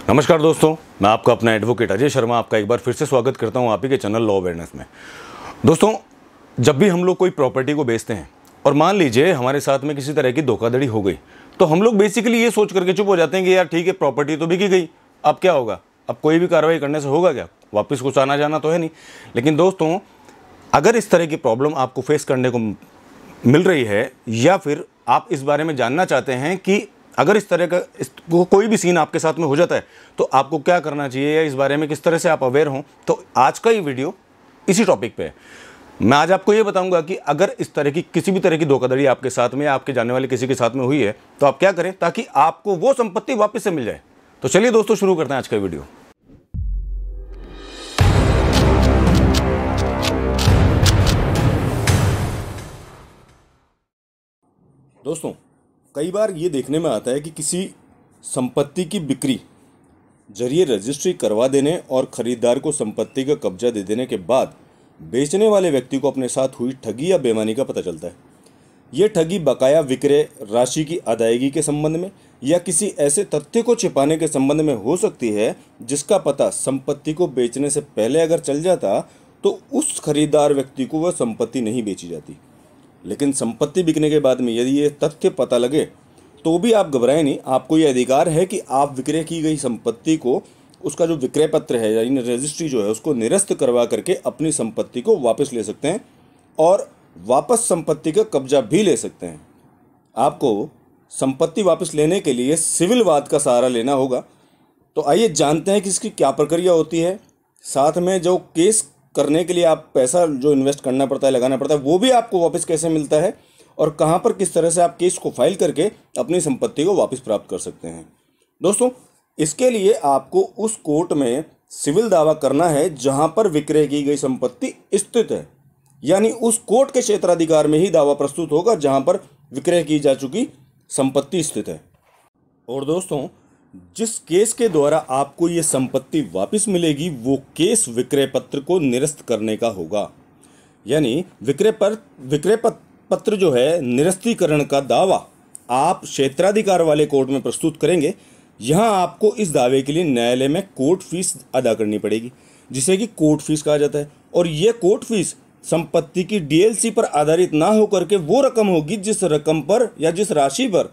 नमस्कार दोस्तों, मैं आपका अपना एडवोकेट अजय शर्मा आपका एक बार फिर से स्वागत करता हूं आप ही के चैनल लॉ अवेयरनेस में। दोस्तों, जब भी हम लोग कोई प्रॉपर्टी को बेचते हैं और मान लीजिए हमारे साथ में किसी तरह की धोखाधड़ी हो गई, तो हम लोग बेसिकली ये सोच करके चुप हो जाते हैं कि यार ठीक है, प्रॉपर्टी तो बिकी गई, अब क्या होगा, अब कोई भी कार्रवाई करने से होगा क्या, वापस कुछ आना जाना तो है नहीं। लेकिन दोस्तों, अगर इस तरह की प्रॉब्लम आपको फेस करने को मिल रही है या फिर आप इस बारे में जानना चाहते हैं कि अगर इस तरह का कोई भी सीन आपके साथ में हो जाता है तो आपको क्या करना चाहिए या इस बारे में किस तरह से आप अवेयर हों, तो आज का ये वीडियो इसी टॉपिक पे है। मैं आज आपको ये बताऊंगा कि अगर इस तरह की किसी भी तरह की धोखाधड़ी आपके साथ में या आपके जानने वाले किसी के साथ में हुई है तो आप क्या करें ताकि आपको वो संपत्ति वापस से मिल जाए। तो चलिए दोस्तों, शुरू करते हैं आज का वीडियो। दोस्तों, कई बार ये देखने में आता है कि किसी संपत्ति की बिक्री जरिए रजिस्ट्री करवा देने और खरीदार को संपत्ति का कब्जा दे देने के बाद बेचने वाले व्यक्ति को अपने साथ हुई ठगी या बेईमानी का पता चलता है। ये ठगी बकाया विक्रय राशि की अदायगी के संबंध में या किसी ऐसे तथ्य को छिपाने के संबंध में हो सकती है जिसका पता संपत्ति को बेचने से पहले अगर चल जाता तो उस खरीदार व्यक्ति को वह संपत्ति नहीं बेची जाती। लेकिन संपत्ति बिकने के बाद में यदि ये तथ्य पता लगे तो भी आप घबराएं नहीं। आपको ये अधिकार है कि आप विक्रय की गई संपत्ति को, उसका जो विक्रय पत्र है यानी रजिस्ट्री जो है, उसको निरस्त करवा करके अपनी संपत्ति को वापस ले सकते हैं और वापस संपत्ति का कब्जा भी ले सकते हैं। आपको संपत्ति वापस लेने के लिए सिविल वाद का सहारा लेना होगा। तो आइए जानते हैं कि इसकी क्या प्रक्रिया होती है। साथ में जो केस करने के लिए आप पैसा जो इन्वेस्ट करना पड़ता है, लगाना पड़ता है, वो भी आपको वापस कैसे मिलता है और कहां पर किस तरह से आप केस को फाइल करके अपनी संपत्ति को वापस प्राप्त कर सकते हैं। दोस्तों, इसके लिए आपको उस कोर्ट में सिविल दावा करना है जहां पर विक्रय की गई संपत्ति स्थित है, यानी उस कोर्ट के क्षेत्राधिकार में ही दावा प्रस्तुत होगा जहां पर विक्रय की जा चुकी संपत्ति स्थित है। और दोस्तों, जिस केस के द्वारा आपको ये संपत्ति वापस मिलेगी वो केस विक्रय पत्र को निरस्त करने का होगा। यानी विक्रय पत्र जो है, निरस्तीकरण का दावा आप क्षेत्राधिकार वाले कोर्ट में प्रस्तुत करेंगे। यहाँ आपको इस दावे के लिए न्यायालय में कोर्ट फीस अदा करनी पड़ेगी, जिसे कि कोर्ट फीस कहा जाता है। और ये कोर्ट फीस संपत्ति की डीएलसी पर आधारित ना होकर के वो रकम होगी जिस रकम पर या जिस राशि पर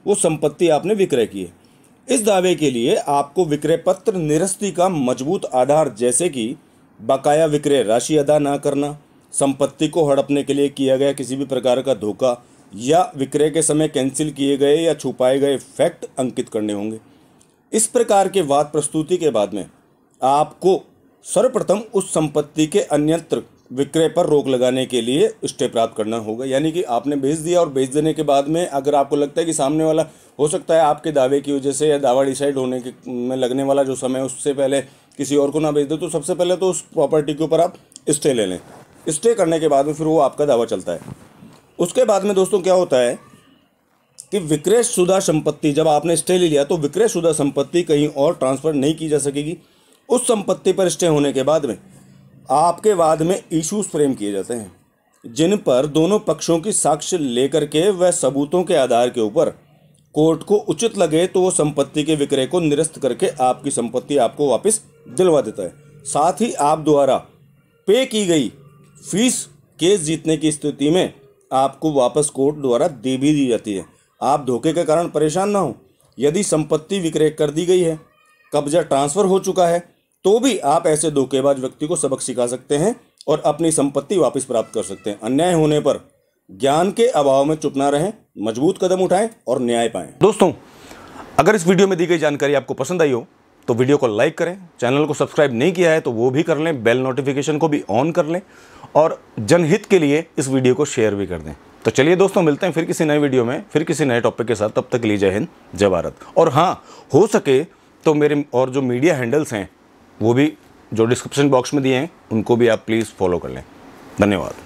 वो संपत्ति आपने विक्रय की है। इस दावे के लिए आपको विक्रय पत्र निरस्ती का मजबूत आधार, जैसे कि बकाया विक्रय राशि अदा ना करना, संपत्ति को हड़पने के लिए किया गया किसी भी प्रकार का धोखा या विक्रय के समय कैंसिल किए गए या छुपाए गए फैक्ट अंकित करने होंगे। इस प्रकार के वाद प्रस्तुति के बाद में आपको सर्वप्रथम उस संपत्ति के अन्यत्र विक्रय पर रोक लगाने के लिए स्टे प्राप्त करना होगा। यानी कि आपने बेच दिया और बेच देने के बाद में अगर आपको लगता है कि सामने वाला हो सकता है आपके दावे की वजह से या दावा डिसाइड होने के में लगने वाला जो समय उससे पहले किसी और को ना बेच दे, तो सबसे पहले तो उस प्रॉपर्टी के ऊपर आप स्टे ले लें। स्टे करने के बाद में फिर वो आपका दावा चलता है। उसके बाद में दोस्तों क्या होता है कि विक्रय शुदा संपत्ति, जब आपने स्टे ले लिया तो विक्रय शुदा संपत्ति कहीं और ट्रांसफ़र नहीं की जा सकेगी। उस संपत्ति पर स्टे होने के बाद में आपके वाद में इश्यूज फ्रेम किए जाते हैं, जिन पर दोनों पक्षों की साक्ष्य लेकर के व सबूतों के आधार के ऊपर कोर्ट को उचित लगे तो वो संपत्ति के विक्रय को निरस्त करके आपकी संपत्ति आपको वापस दिलवा देता है। साथ ही आप द्वारा पे की गई फीस केस जीतने की स्थिति में आपको वापस कोर्ट द्वारा दे भी दी जाती है। आप धोखे के कारण परेशान ना हो। यदि संपत्ति विक्रय कर दी गई है, कब्जा ट्रांसफ़र हो चुका है, तो भी आप ऐसे धोखेबाज व्यक्ति को सबक सिखा सकते हैं और अपनी संपत्ति वापस प्राप्त कर सकते हैं। अन्याय होने पर ज्ञान के अभाव में चुप ना रहें, मजबूत कदम उठाएं और न्याय पाएं। दोस्तों, अगर इस वीडियो में दी गई जानकारी आपको पसंद आई हो तो वीडियो को लाइक करें, चैनल को सब्सक्राइब नहीं किया है तो वो भी कर लें, बेल नोटिफिकेशन को भी ऑन कर लें और जनहित के लिए इस वीडियो को शेयर भी कर दें। तो चलिए दोस्तों, मिलते हैं फिर किसी नए वीडियो में, फिर किसी नए टॉपिक के साथ। तब तक के लिए जय हिंद, जय भारत। और हाँ, हो सके तो मेरे और जो मीडिया हैंडल्स हैं वो भी जो डिस्क्रिप्शन बॉक्स में दिए हैं उनको भी आप प्लीज़ फॉलो कर लें। धन्यवाद।